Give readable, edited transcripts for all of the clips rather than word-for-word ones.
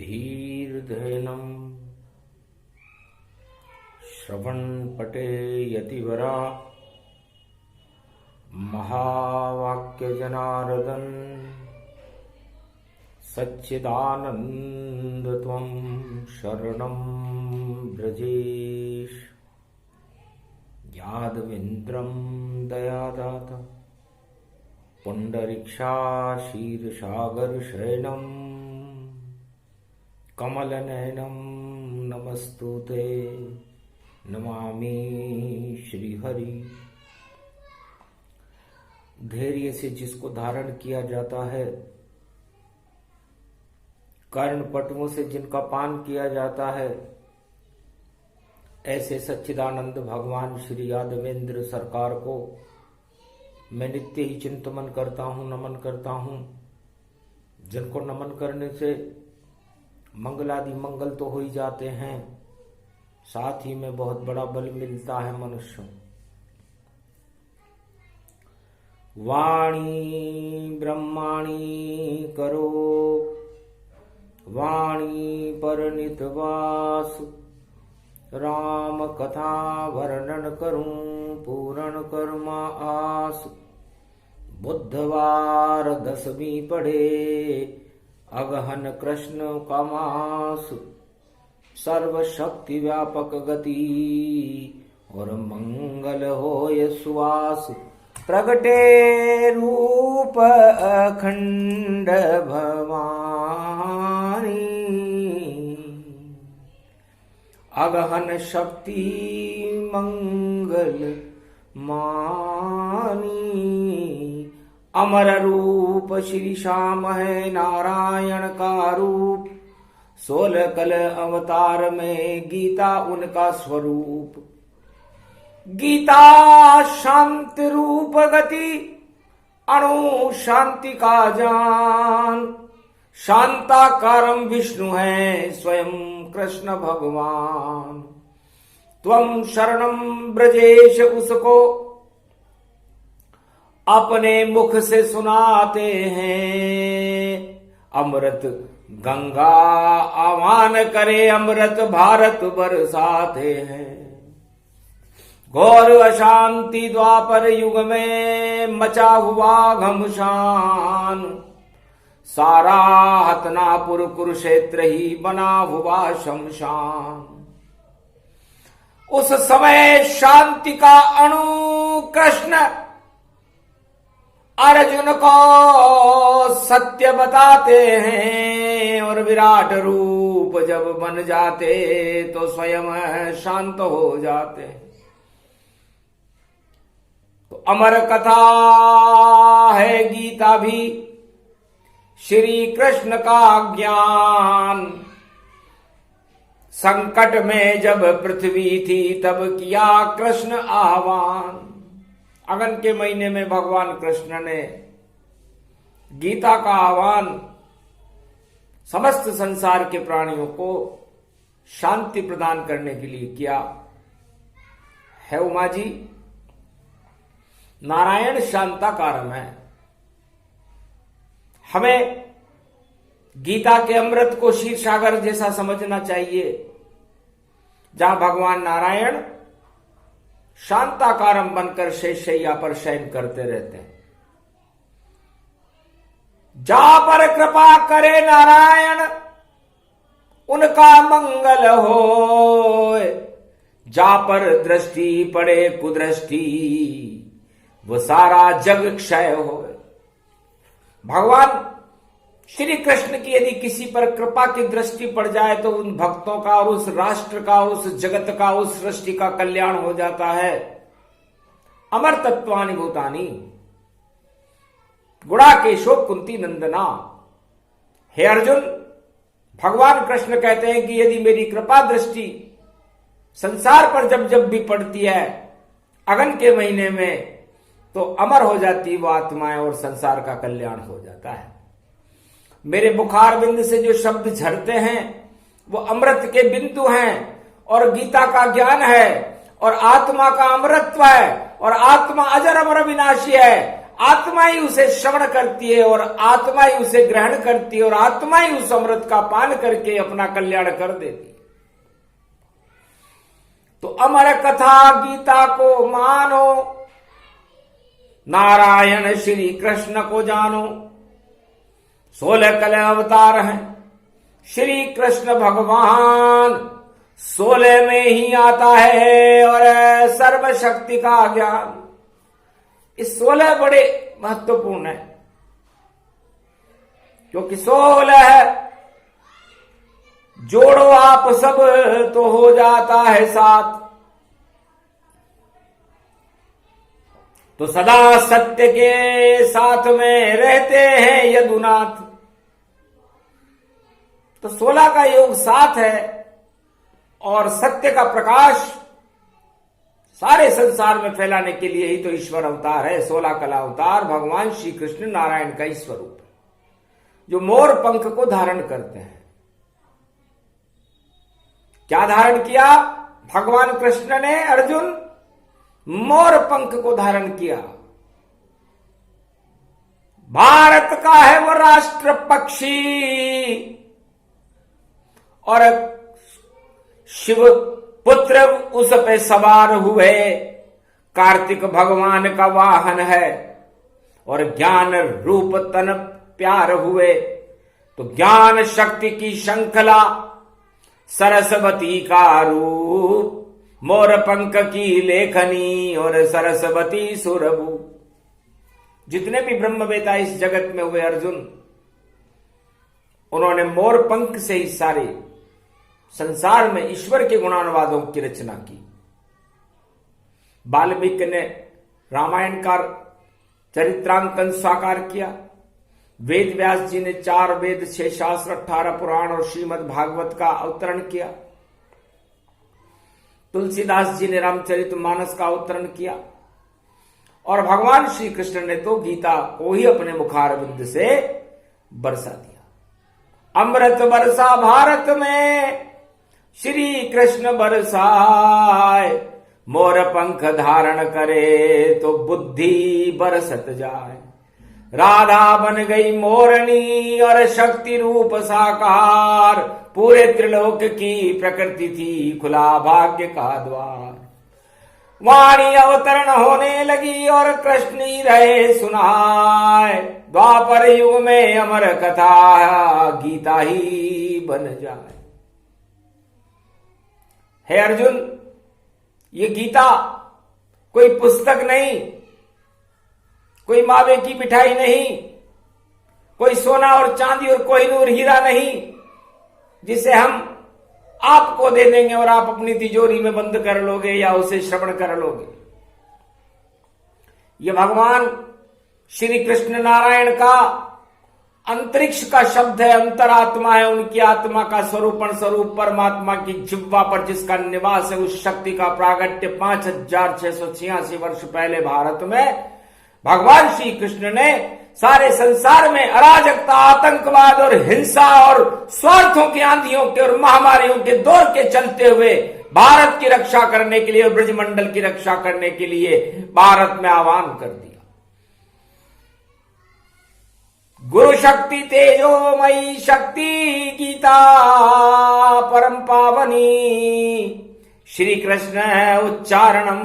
धीर्धेनं श्रवणपटे यतिवरा महावाक्यजनार्दन सच्चिदानंद त्वं शरणं ब्रजेश। यादवेन्द्रं दयादाता पुण्डरीक्षाशीर्षागरशयनं कमलनयनं नमस्तुते नमामि श्रीहरि। धैर्य से जिसको धारण किया जाता है, कर्णपटुओं से जिनका पान किया जाता है, ऐसे सच्चिदानंद भगवान श्री यादवेंद्र सरकार को मैं नित्य ही चिंतन करता हूँ, नमन करता हूँ। जिनको नमन करने से मंगलादि मंगल तो हो ही जाते हैं, साथ ही में बहुत बड़ा बल मिलता है मनुष्य। वाणी ब्रह्माणी करो वाणी पर नितवास, राम कथा वर्णन करूं पूर्ण कर्मा आस। बुधवार दसवीं पढ़े अगहन कृष्ण का मास, सर्वशक्ति व्यापक गति और मंगल होय सुवास। प्रगटे रूप अखंड भवानी, अगहन शक्ति मंगल मानी। अमर रूप श्री श्याम है नारायण का रूप, 16 कल अवतार में गीता उनका स्वरूप। गीता शांति रूप गति अणु शांति का जान, शांताकारम विष्णु है स्वयं कृष्ण भगवान। त्वं शरणं ब्रजेश उसको अपने मुख से सुनाते हैं। अमृत गंगा आह्वान करे, अमृत भारत बरसाते हैं। घोर अशांति द्वापर युग में मचा हुआ घमशान, सारा हतनापुर कुरुक्षेत्र ही बना हुआ शमशान। उस समय शांति का अणु कृष्ण अर्जुन को सत्य बताते हैं, और विराट रूप जब बन जाते तो स्वयं शांत हो जाते। तो अमर कथा है गीता भी, श्री कृष्ण का ज्ञान। संकट में जब पृथ्वी थी तब किया कृष्ण आह्वान। अगन के महीने में भगवान कृष्ण ने गीता का आह्वान समस्त संसार के प्राणियों को शांति प्रदान करने के लिए किया है। उमा जी, नारायण शांताकारम है। हमें गीता के अमृत को क्षीर सागर जैसा समझना चाहिए, जहां भगवान नारायण शांताकारम बनकर शेषशैया पर शयन करते रहते हैं। जहां पर कृपा करे नारायण उनका मंगल होए, जहां पर दृष्टि पड़े कुदृष्टि वो सारा जग क्षय होए। भगवान श्री कृष्ण की यदि किसी पर कृपा की दृष्टि पड़ जाए तो उन भक्तों का और उस राष्ट्र का और उस जगत का, उस सृष्टि का कल्याण हो जाता है। अमर तत्वानि भूतानि गुणाकेशो कुंती नंदना। हे अर्जुन, भगवान कृष्ण कहते हैं कि यदि मेरी कृपा दृष्टि संसार पर जब जब भी पड़ती है अगन के महीने में, तो अमर हो जाती वो आत्माएं और संसार का कल्याण हो जाता है। मेरे मुखार बिंद से जो शब्द झरते हैं वो अमृत के बिंदु हैं, और गीता का ज्ञान है, और आत्मा का अमृतत्व है, और आत्मा अजर अमर विनाशी है। आत्मा ही उसे श्रवण करती है और आत्मा ही उसे ग्रहण करती है और आत्मा ही उस अमृत का पान करके अपना कल्याण कर देती है। तो अमर कथा गीता को मानो, नारायण श्री कृष्ण को जानो। 16 कल अवतार हैं श्री कृष्ण भगवान, 16 में ही आता है और सर्वशक्ति का ज्ञान। इस 16 बड़े महत्वपूर्ण है, क्योंकि 16 जोड़ो आप सब तो हो जाता है साथ। तो सदा सत्य के साथ में रहते हैं यदुनाथ। तो 16 का योग 7 है और सत्य का प्रकाश सारे संसार में फैलाने के लिए ही तो ईश्वर अवतार है। 16 कला अवतार भगवान श्री कृष्ण नारायण का ही स्वरूप है, जो मोर पंख को धारण करते हैं। क्या धारण किया भगवान कृष्ण ने? अर्जुन, मोर पंख को धारण किया। भारत का है वो राष्ट्र पक्षी और शिव पुत्र उस पे सवार हुए। कार्तिक भगवान का वाहन है और ज्ञान रूप तन प्यार हुए। तो ज्ञान शक्ति की श्रृंखला, सरस्वती का रूप, मोर पंख की लेखनी और सरस्वती सुरभु। जितने भी ब्रह्मवेता इस जगत में हुए अर्जुन, उन्होंने मोर पंख से ही सारे संसार में ईश्वर के गुणानुवादों की रचना की। वाल्मीकि ने रामायण का चरित्रांकन साकार किया। वेद व्यास जी ने 4 वेद, 6 शास्त्र, 18 पुराण और श्रीमद् भागवत का अवतरण किया। तुलसीदास जी ने रामचरितमानस का अवतरण किया और भगवान श्री कृष्ण ने तो गीता को ही अपने मुखारविंद से बरसा दिया। अमृत बरसा भारत में श्री कृष्ण बरसाए, मोर पंख धारण करे तो बुद्धि बरसत जाए। राधा बन गई मोरनी और शक्ति रूप साकार, पूरे त्रिलोक की प्रकृति थी खुला भाग्य का द्वार। वाणी अवतरण होने लगी और कृष्ण ही रहे सुनाए, द्वापर युग में अमर कथा गीता ही बन जाए। हे अर्जुन, ये गीता कोई पुस्तक नहीं, कोई मावे की मिठाई नहीं, कोई सोना और चांदी और कोहिनूर हीरा नहीं, जिसे हम आपको दे देंगे और आप अपनी तिजोरी में बंद कर लोगे या उसे श्रवण कर लोगे। ये भगवान श्री कृष्ण नारायण का अंतरिक्ष का शब्द है, अंतरात्मा है। उनकी आत्मा का स्वरूपण स्वरूप परमात्मा की जिह्वा पर जिसका निवास है, उस शक्ति का प्रागट्य 5686 वर्ष पहले भारत में भगवान श्री कृष्ण ने सारे संसार में अराजकता, आतंकवाद और हिंसा और स्वार्थों की आंधियों के और महामारियों के दौर के चलते हुए भारत की रक्षा करने के लिए और ब्रजमंडल की रक्षा करने के लिए भारत में आह्वान कर दिया। गुरु शक्ति तेजोमयी शक्ति गीता परम पावनी, श्री कृष्ण उच्चारणम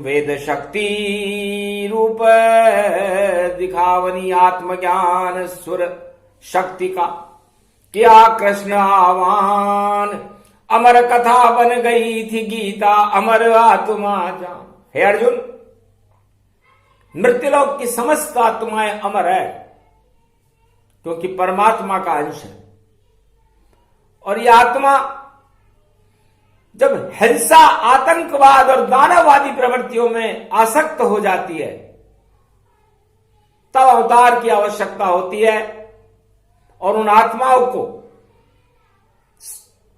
वेद शक्ति रूप दिखावनी। आत्मज्ञान सुर शक्ति का किया कृष्ण आह्वान, अमर कथा बन गई थी गीता अमर आत्मा जान। हे अर्जुन, मृत्युलोक की समस्त आत्माएं अमर है, क्योंकि परमात्मा का अंश है। और यह आत्मा जब हिंसा, आतंकवाद और दानववादी प्रवृत्तियों में आसक्त हो जाती है, तब अवतार की आवश्यकता होती है और उन आत्माओं को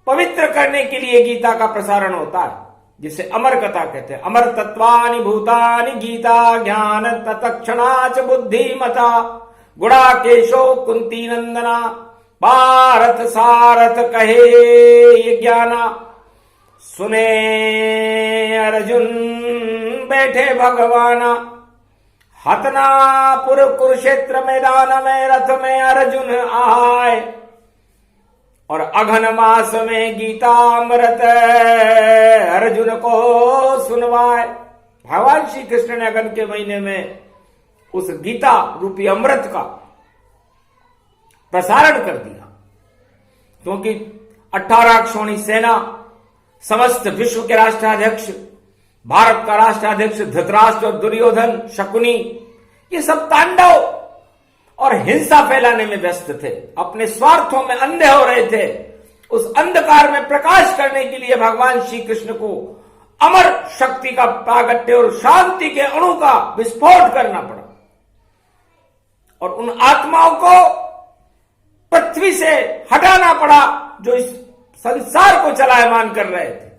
पवित्र करने के लिए गीता का प्रसारण होता है, जिसे अमर कथा कहते हैं। अमर तत्वानि भूतानि गीता ज्ञान तत्क्षणाच बुद्धिमता, गुणाकेशो कुंती नंदना, पारथ सारथ कहे ये ज्ञाना। सुने अर्जुन बैठे भगवाना, हतनापुर कुरुक्षेत्र मैदान में रथ में अर्जुन आए, और अघन मास में गीता अमृत अर्जुन को सुनवाए। भगवान श्री कृष्ण ने अघन के महीने में उस गीता रूपी अमृत का प्रसारण कर दिया, क्योंकि 18 अक्षौणी सेना, समस्त विश्व के राष्ट्राध्यक्ष, भारत का राष्ट्राध्यक्ष धृतराष्ट्र और दुर्योधन, शकुनी, ये सब तांडव और हिंसा फैलाने में व्यस्त थे, अपने स्वार्थों में अंधे हो रहे थे। उस अंधकार में प्रकाश करने के लिए भगवान श्री कृष्ण को अमर शक्ति का प्रागट्य और शांति के अणु का विस्फोट करना पड़ा, और उन आत्माओं को पृथ्वी से हटाना पड़ा जो इस संसार को चलायमान कर रहे थे,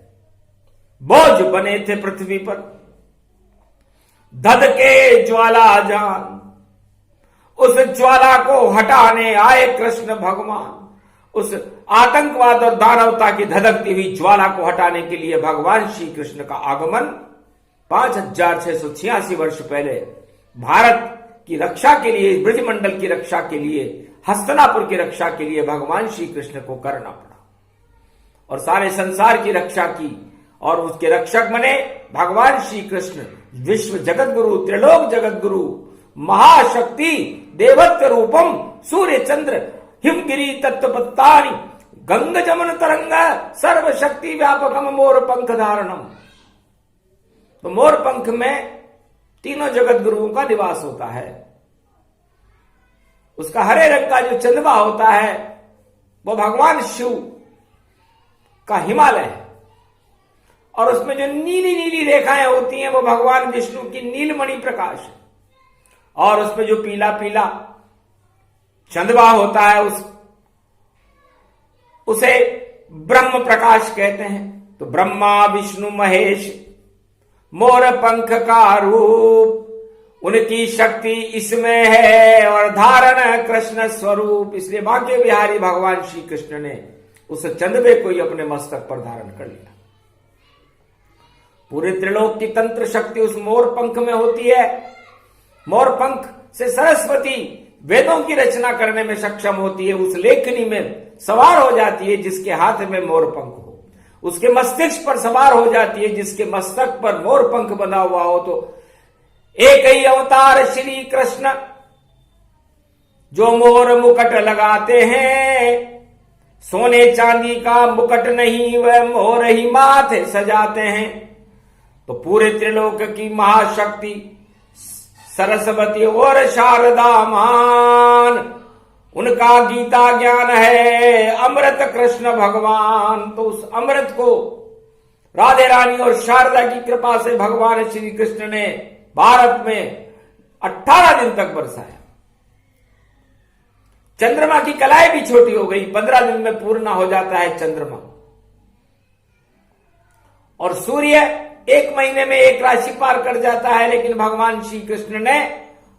बोझ बने थे पृथ्वी पर। धधके ज्वाला जान, उस ज्वाला को हटाने आए कृष्ण भगवान। उस आतंकवाद और दानवता की धधकती हुई ज्वाला को हटाने के लिए भगवान श्री कृष्ण का आगमन 5686 वर्ष पहले भारत की रक्षा के लिए, ब्रजमंडल की रक्षा के लिए, हस्तिनापुर की रक्षा के लिए भगवान श्री कृष्ण को करना पड़ा, और सारे संसार की रक्षा की, और उसके रक्षक बने भगवान श्री कृष्ण, विश्व जगत गुरु, त्रिलोक जगत गुरु, महाशक्ति, देवत्व रूपम, सूर्य चंद्र हिमगिरी तत्वपत्तानि, गंग जमन तरंग, सर्वशक्ति व्यापकम मोर पंख धारणम। तो मोर पंख में तीनों जगत गुरुओं का निवास होता है। उसका हरे रंग का जो चंद्रमा होता है वो भगवान शिव का हिमालय है, और उसमें जो नीली नीली रेखाएं होती हैं वो भगवान विष्णु की नीलमणि प्रकाश है, और उसमें जो पीला पीला चंद्रमा होता है उसे ब्रह्म प्रकाश कहते हैं। तो ब्रह्मा विष्णु महेश मोर पंख का रूप, उनकी शक्ति इसमें है, और धारण कृष्ण स्वरूप। इसलिए बांके बिहारी भगवान श्री कृष्ण ने उस चंद्रमा को ही अपने मस्तक पर धारण कर लिया। पूरे त्रिलोक की तंत्र शक्ति उस मोर पंख में होती है। मोर पंख से सरस्वती वेदों की रचना करने में सक्षम होती है, उस लेखनी में सवार हो जाती है जिसके हाथ में मोर पंख हो, उसके मस्तिष्क पर सवार हो जाती है जिसके मस्तक पर मोर पंख बना हुआ हो। तो एक ही अवतार श्री कृष्ण जो मोर मुकुट लगाते हैं, सोने चांदी का मुकुट नहीं, वह मोर ही माथे सजाते हैं। तो पूरे त्रिलोक की महाशक्ति सरस्वती और शारदा मान, उनका गीता ज्ञान है, अमृत कृष्ण भगवान। तो उस अमृत को राधे रानी और शारदा की कृपा से भगवान श्री कृष्ण ने भारत में 18 दिन तक बरसाया। चंद्रमा की कलाई भी छोटी हो गई, 15 दिन में पूर्ण हो जाता है चंद्रमा, और सूर्य 1 महीने में 1 राशि पार कर जाता है। लेकिन भगवान श्री कृष्ण ने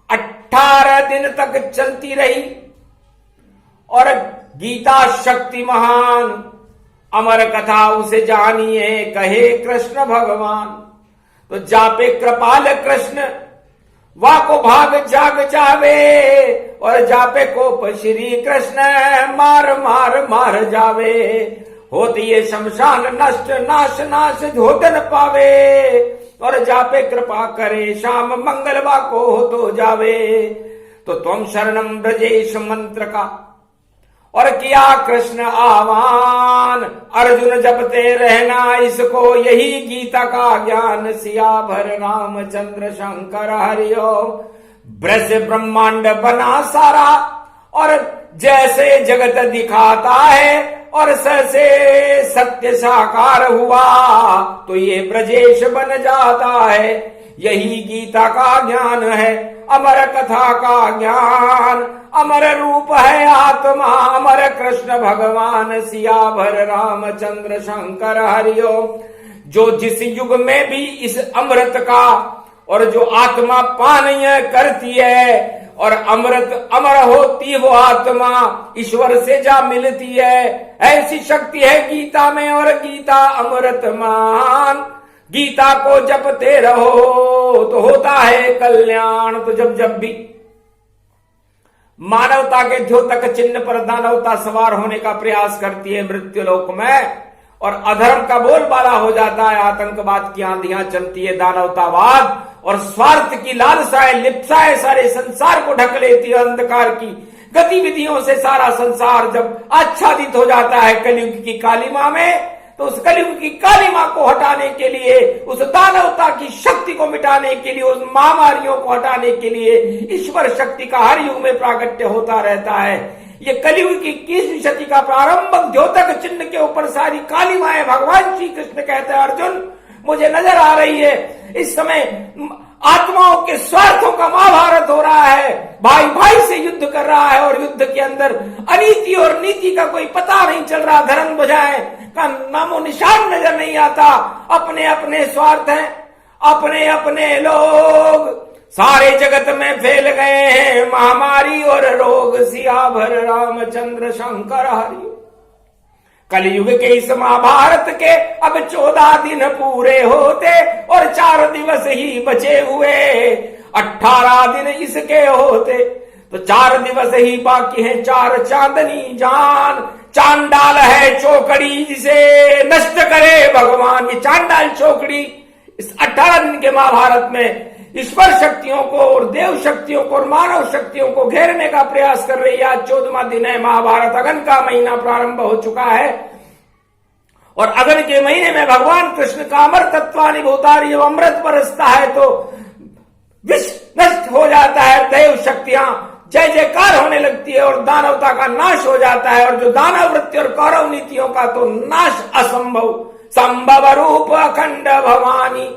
18 दिन तक चलती रही, और गीता शक्ति महान अमर कथा उसे जानिए, कहे कृष्ण भगवान। तो जापे कृपाल कृष्ण वा को भाग जाग जावे, और जापे कोप श्री कृष्ण मार मार मार जावे। होती ये शमशान नष्ट नाश नाश धोतन पावे, और जापे कृपा करे श्याम मंगलवा को हो तो जावे। तो तुम शरणम ब्रजेश मंत्र का और किया कृष्ण आह्वान, अर्जुन जपते रहना इसको, यही गीता का ज्ञान। सिया भर रामचंद्र शंकर हरिओम। ब्रज ब्रह्मांड बना सारा, और जैसे जगत दिखाता है, और से सत्य साकार हुआ, तो ये ब्रजेश बन जाता है। यही गीता का ज्ञान है, अमर कथा का ज्ञान, अमर रूप है आत्मा, अमर कृष्ण भगवान। सिया भर रामचंद्र शंकर हरिओम। जो जिस युग में भी इस अमृत का और जो आत्मा पान करती है, और अमृत अमर होती वो आत्मा ईश्वर से जा मिलती है, ऐसी शक्ति है गीता में, और गीता अमृत मान। गीता को जपते रहो तो होता है कल्याण। तो जब जब भी मानवता के द्योतक चिन्ह पर दानवता सवार होने का प्रयास करती है मृत्यु लोक में, और अधर्म का बोलबाला हो जाता है, आतंकवाद की आंधियां चलती है, दानवतावाद और स्वार्थ की लालसाएं लिप्साएं सारे संसार को ढक लेती है, अंधकार की गतिविधियों से सारा संसार जब आच्छादित हो जाता है कलयुग की कालिमा में, तो उस कलयुग की कालिमा को हटाने के लिए, उस दानवता की शक्ति को मिटाने के लिए, उस महामारियों को हटाने के लिए ईश्वर शक्ति का हर युग में प्राकट्य होता रहता है। ये कलयुग की 21वीं सदी का प्रारंभिक द्योतक चिन्ह के ऊपर सारी कालिमाएं भगवान श्री कृष्ण कहते हैं, अर्जुन मुझे नजर आ रही है। इस समय आत्माओं के स्वार्थों का महाभारत हो रहा है, भाई भाई से युद्ध कर रहा है, और युद्ध के अंदर अनीति और नीति का कोई पता नहीं चल रहा, धर्म बुझाएं का नामो निशान नजर नहीं आता। अपने अपने स्वार्थ हैं, अपने अपने लोग सारे जगत में फैल गए हैं, महामारी और रोग। सियावर रामचंद्र शंकर हरि। कलयुग के इस महाभारत के अब 14 दिन पूरे होते और 4 दिवस ही बचे हुए, 18 दिन इसके होते, तो 4 दिवस ही बाकी हैं। 4 चांदनी जान, चांडाल है चौकड़ी जिसे नष्ट करे भगवान। ये चांडाल चौकड़ी इस 18 दिन के महाभारत में ईश्वर शक्तियों को और देव शक्तियों को और मानव शक्तियों को घेरने का प्रयास कर रही है। आज 14वां दिन है, महाभारत अगन का महीना प्रारंभ हो चुका है, और अगन के महीने में भगवान कृष्ण का अमर तत्वानिभूतारी अमृत बरसता है तो विश्व नष्ट हो जाता है, देव शक्तियां जय जयकार होने लगती है और दानवता का नाश हो जाता है। और जो दानव वृत्ति और कौरव नीतियों का तो नाश असंभव, संभव रूप अखंड भवानी,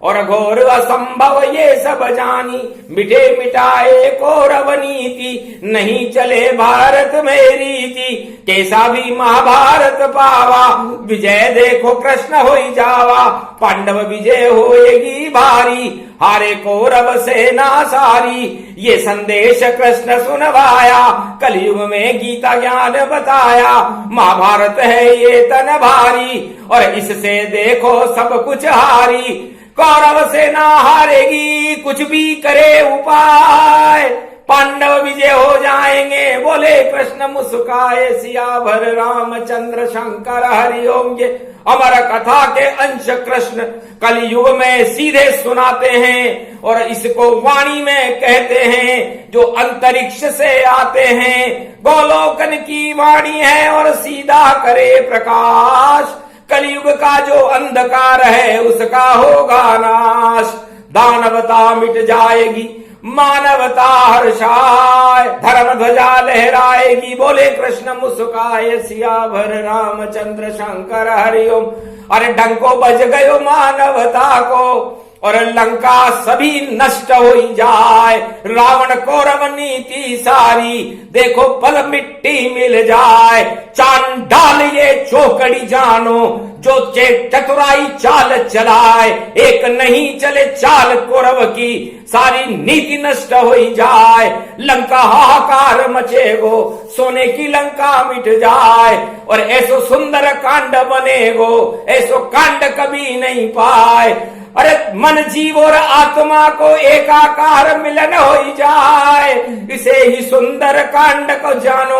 और घोर असंभव ये सब जानी। मिटे मिटाए कौरव नीति, नहीं चले भारत में रीति। कैसा भी महाभारत पावा, विजय देखो कृष्ण होई जावा। पांडव विजय होएगी भारी, हारे कौरव सेना सारी। ये संदेश कृष्ण सुनवाया, कलयुग में गीता ज्ञान बताया। महाभारत है ये तन भारी, और इससे देखो सब कुछ हारी। कौरव सेना हारेगी, कुछ भी करे उपाय, पांडव विजय हो जाएंगे, बोले कृष्ण मुस्काए। सियावर रामचंद्र शंकर हरिओम। ये अमर कथा के अंश कृष्ण कलयुग में सीधे सुनाते हैं, और इसको वाणी में कहते हैं जो अंतरिक्ष से आते हैं। गोलोकन की वाणी है और सीधा करे प्रकाश। कलयुग का जो अंधकार है उसका होगा नाश। दानवता मिट जाएगी, मानवता हर्षाय, धर्म ध्वजा लहराएगी, बोले कृष्ण मुस्काए। सियावर रामचंद्र शंकर हरिओम। अरे डंको बज गयो मानवता को, और लंका सभी नष्ट हो जाए। रावण कौरव नीति सारी, देखो पल मिट्टी मिल जाए। चांडाल ये चौकड़ी जानो, जो चतुराई चाल चलाए। एक नहीं चले चाल कौरव की, सारी नीति नष्ट हो जाए। लंका हाहाकार मचेगो, सोने की लंका मिट जाए। और ऐसो सुंदर कांड बनेगो, ऐसो कांड कभी नहीं पाए। अरे मन जीव और आत्मा को एकाकार मिलन हो जाए, इसे ही सुंदर कांड को जानो।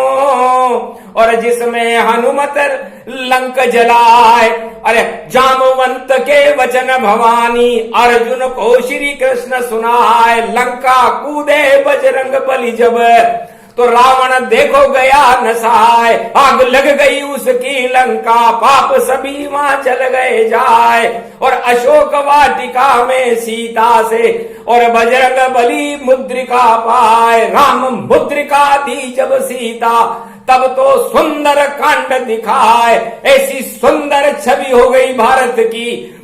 और जिसमें हनुमत लंक जलाए, अरे जामवंत के वचन भवानी, अर्जुन को श्री कृष्ण सुनाए। लंका कूदे बजरंग बली जब, तो रावण देखो गया नसाए। आग लग गई उसकी लंका, पाप सभी वहां जल गए जाए। और अशोक वाटिका में सीता से, और बजरंग बली मुद्रिका पाए। राम मुद्रिका दी जब सीता, तब तो सुंदर कांड दिखाए। ऐसी सुंदर छवि हो गई भारत की,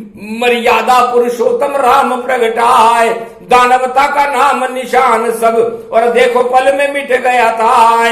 मर्यादा पुरुषोत्तम राम प्रगटाए। दानवता का नाम निशान सब, और देखो पल में मिट गया था।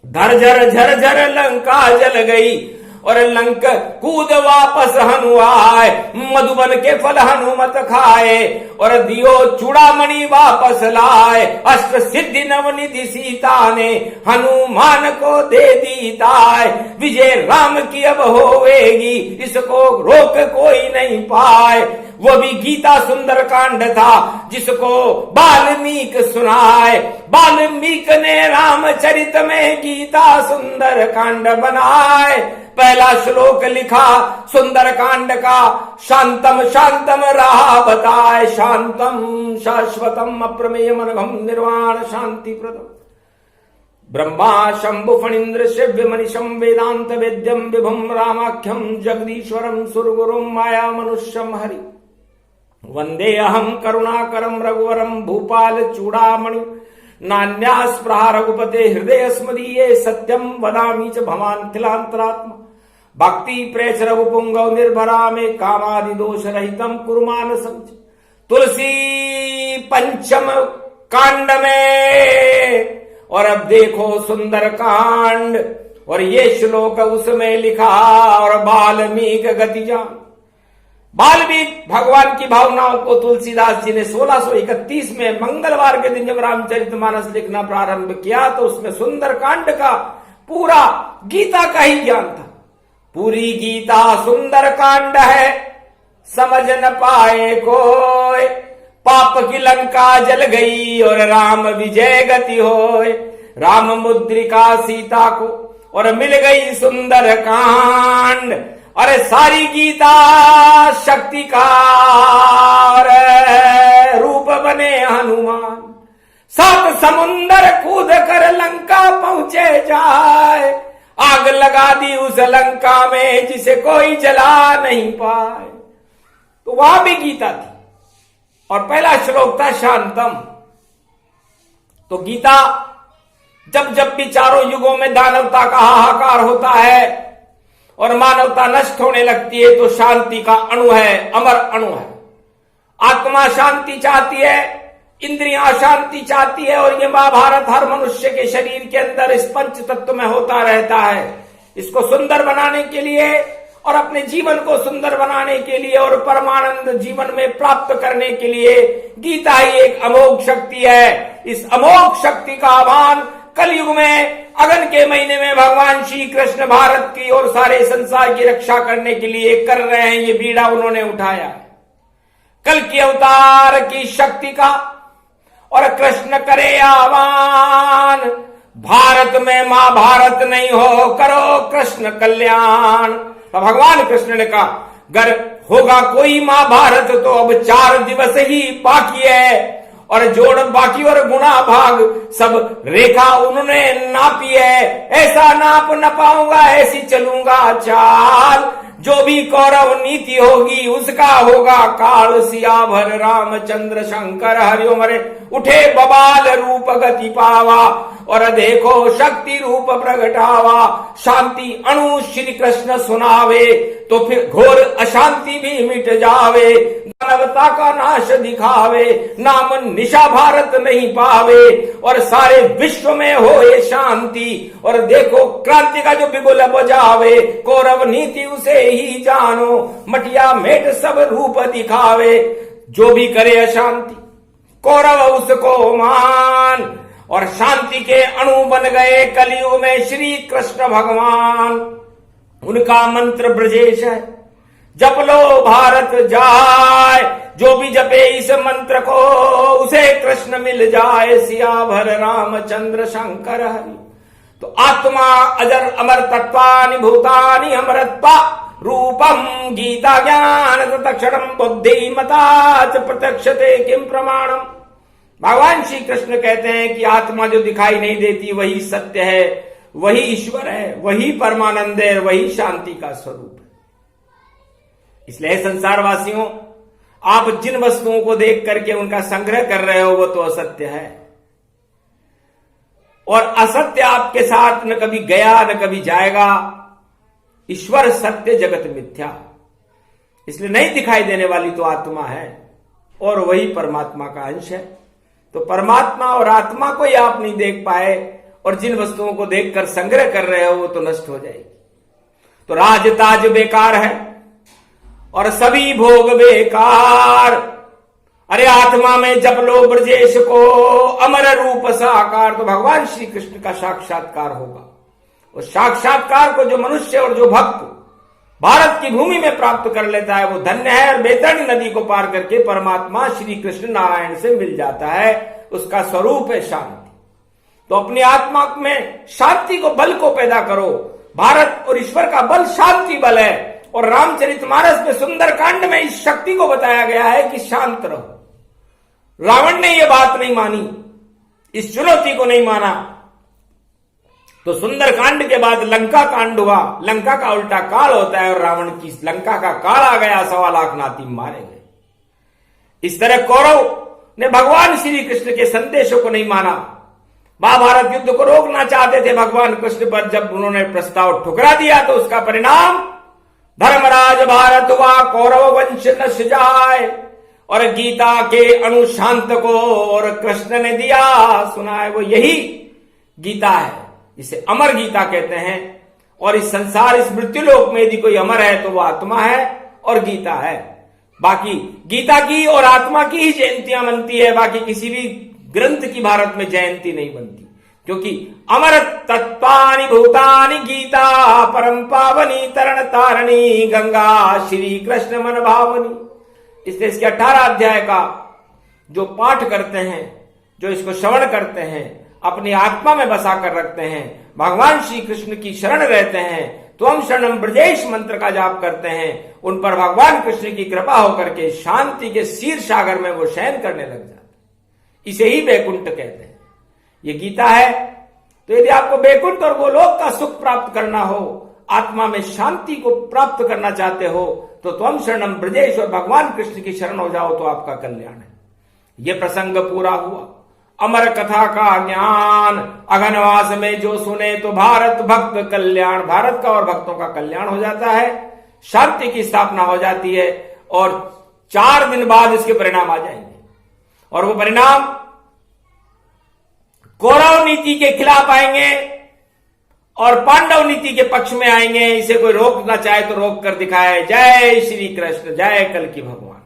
धर झर झर झर लंका जल गई, और लंक कूद वापस हनु आए। मधुबन के फल हनुमत खाए, और दियो चूड़ामणि वापस लाए। अष्ट सिद्धि नवनिधि सीता ने हनुमान को दे दी ताय। विजय राम की अब होवेगी, इस जिसको रोक कोई नहीं पाए। वो भी गीता सुंदर कांड था जिसको वाल्मीकि सुनाए। वाल्मीकि ने रामचरित में गीता सुंदर कांड बनाए। पहला श्लोक लिखा सुंदर कांड का, शांतम शांतम राह बताए। शांतम शाश्वतम अप्रमेय मनघम निर्वाण शांति प्रदम। ब्रह्मा शंभु फणीन्द्र शिव्य मनीषम वेदांत वेद्यम विभुम रामाख्यम जगदीश्वरम सुरगुरुम माया मनुष्यम हरि। वंदे अहम करुणाकरम रघुवरम भूपाल चूड़ामणि। नान्यास्पृहा रघुपते हृदय स्मदीये सत्यम वदामि च भवान् तिलांतरात्मा। भक्ति प्रेष रघुपुंगव निर्भरा में कामादि दोष रहितम कुरुमानसं। तुलसी पंचम कांड में, और अब देखो सुंदर कांड, और ये श्लोक उसमें लिखा। और वाल्मीकि गति जान। वाल्मीकि भगवान की भावनाओं को तुलसीदास जी ने 1631 में मंगलवार के दिन जब रामचरितमानस लिखना प्रारंभ किया तो उसमें सुंदर कांड का पूरा गीता का ही ज्ञान था। पूरी गीता सुंदर कांड है, समझ न पाए कोई। पाप की लंका जल गई और राम विजय गति होए। राम मुद्रिका सीता को और मिल गई सुंदर कांड। अरे सारी गीता शक्ति का रूप बने हनुमान। 7 समुंदर कूद कर लंका पहुंचे जाए। आग लगा दी उस लंका में जिसे कोई जला नहीं पाए। तो वहां भी गीता थी। और पहला श्लोक था शांतम। तो गीता जब जब भी चारों युगों में दानवता का हाहाकार होता है और मानवता नष्ट होने लगती है तो शांति का अणु है, अमर अणु है। आत्मा शांति चाहती है, इंद्रियां शांति चाहती है। और ये महाभारत हर मनुष्य के शरीर के अंदर इस पंच तत्व में होता रहता है। इसको सुंदर बनाने के लिए और अपने जीवन को सुंदर बनाने के लिए और परमानंद जीवन में प्राप्त करने के लिए गीता ही एक अमोघ शक्ति है। इस अमोघ शक्ति का आह्वान कलयुग में अगन के महीने में भगवान श्री कृष्ण भारत की और सारे संसार की रक्षा करने के लिए कर रहे हैं। ये बीड़ा उन्होंने उठाया कल की अवतार की शक्ति का। और कृष्ण करे आह्वान, भारत में महाभारत नहीं हो, करो कृष्ण कल्याण। तो भगवान कृष्ण ने कहा अगर होगा कोई महाभारत तो अब 4 दिवस ही बाकी है। और जोड़ बाकी और गुणा भाग सब रेखा उन्होंने नापी है। ऐसा नाप न पाऊंगा, ऐसी चलूंगा चाल। जो भी कौरव नीति होगी उसका होगा काल। सियावर रामचंद्र शंकर हरिओम। हरे उठे बबाल रूप गति पावा और देखो शक्ति रूप प्रगटावा। शांति अणु श्री कृष्ण सुनावे तो फिर घोर अशांति भी मिट जावे। मानवता का नाश दिखावे, नाम निशा भारत नहीं पावे। और सारे विश्व में हो ये शांति। और देखो क्रांति का जो बिगुल बजावे, कौरव नीति उसे ही जानो। मटिया मेट सब रूप दिखावे, जो भी करे अशांति कौरव उसको मान। और शांति के अणु बन गए कलयुग में श्री कृष्ण भगवान। उनका मंत्र ब्रजेश है, जप लो भारत जाए। जो भी जपे इस मंत्र को उसे कृष्ण मिल जाए। सियावर रामचंद्र शंकर हरि। तो आत्मा अजर अमर तत्वानि भूतानि अमरत्वा रूपम गीता ज्ञान तत्क्षणम बुद्धिमता च प्रत्यक्षते किम प्रमाणम। भगवान श्री कृष्ण कहते हैं कि आत्मा जो दिखाई नहीं देती वही सत्य है, वही ईश्वर है, वही परमानंद है, वही शांति का स्वरूप है। इसलिए संसारवासियों, आप जिन वस्तुओं को देख करके उनका संग्रह कर रहे हो वो तो असत्य है। और असत्य आपके साथ न कभी गया न कभी जाएगा। ईश्वर सत्य, जगत मिथ्या। इसलिए नहीं दिखाई देने वाली तो आत्मा है और वही परमात्मा का अंश है। तो परमात्मा और आत्मा को ही आप नहीं देख पाए और जिन वस्तुओं को देखकर संग्रह कर रहे हो वो तो नष्ट हो जाएगी। तो राज ताज बेकार है और सभी भोग बेकार। अरे आत्मा में जप लो ब्रजेश को, अमर रूप साकार। तो भगवान श्री कृष्ण का साक्षात्कार होगा। और साक्षात्कार को जो मनुष्य और जो भक्त भारत की भूमि में प्राप्त कर लेता है वो धन्य है, और बैतरणी नदी को पार करके परमात्मा श्री कृष्ण नारायण से मिल जाता है। उसका स्वरूप है शांति। तो अपनी आत्मा में शांति को, बल को पैदा करो। भारत और ईश्वर का बल शांति बल है, और रामचरितमानस में सुंदरकांड में इस शक्ति को बताया गया है कि शांत रहो। रावण ने यह बात नहीं मानी, इस चुनौती को नहीं माना, तो सुंदरकांड के बाद लंका कांड हुआ। लंका का उल्टा काल होता है, और रावण की लंका का काल आ गया, 1.25 लाख नाती मारे गए। इस तरह कौरव ने भगवान श्री कृष्ण के संदेशों को नहीं माना। महाभारत युद्ध को रोकना चाहते थे भगवान कृष्ण, पर जब उन्होंने प्रस्ताव ठुकरा दिया तो उसका परिणाम धर्मराज भारत हुआ, कौरव वंश नश जाए। और गीता के अनुशांत को और कृष्ण ने दिया सुनाए, वो यही गीता है जिसे अमर गीता कहते हैं। और इस संसार, इस मृत्युलोक में यदि कोई अमर है तो वो आत्मा है और गीता है। बाकी गीता की और आत्मा की ही जयंतियां बनती है, बाकी किसी भी ग्रंथ की भारत में जयंती नहीं बनती, क्योंकि अमर तत्वानि भूतानि गीता परम पावनी तरण तारणी गंगा श्री कृष्ण मन भावनी। इसलिए इसके 18 अध्याय का जो पाठ करते हैं, जो इसको श्रवण करते हैं, अपनी आत्मा में बसा कर रखते हैं, भगवान श्री कृष्ण की शरण रहते हैं, त्वम शरणम ब्रजेश मंत्र का जाप करते हैं, उन पर भगवान कृष्ण की कृपा होकर के शांति के क्षीर सागर में वो शयन करने लग जाते हैं। इसे ही बैकुंठ कहते हैं। ये गीता है। तो यदि आपको बैकुंठ और गोलोक का सुख प्राप्त करना हो, आत्मा में शांति को प्राप्त करना चाहते हो, तो त्वम शरणम ब्रजेश और भगवान कृष्ण की शरण हो जाओ, तो आपका कल्याण है। यह प्रसंग पूरा हुआ। अमर कथा का ज्ञान अघनवास में जो सुने, तो भारत भक्त कल्याण, भारत का और भक्तों का कल्याण हो जाता है, शांति की स्थापना हो जाती है, और 4 दिन बाद इसके परिणाम आ जाएंगे। और वो परिणाम कौरव नीति के खिलाफ आएंगे और पांडव नीति के पक्ष में आएंगे। इसे कोई रोकना चाहे तो रोक कर दिखाए। जय श्री कृष्ण, जय कल की भगवान।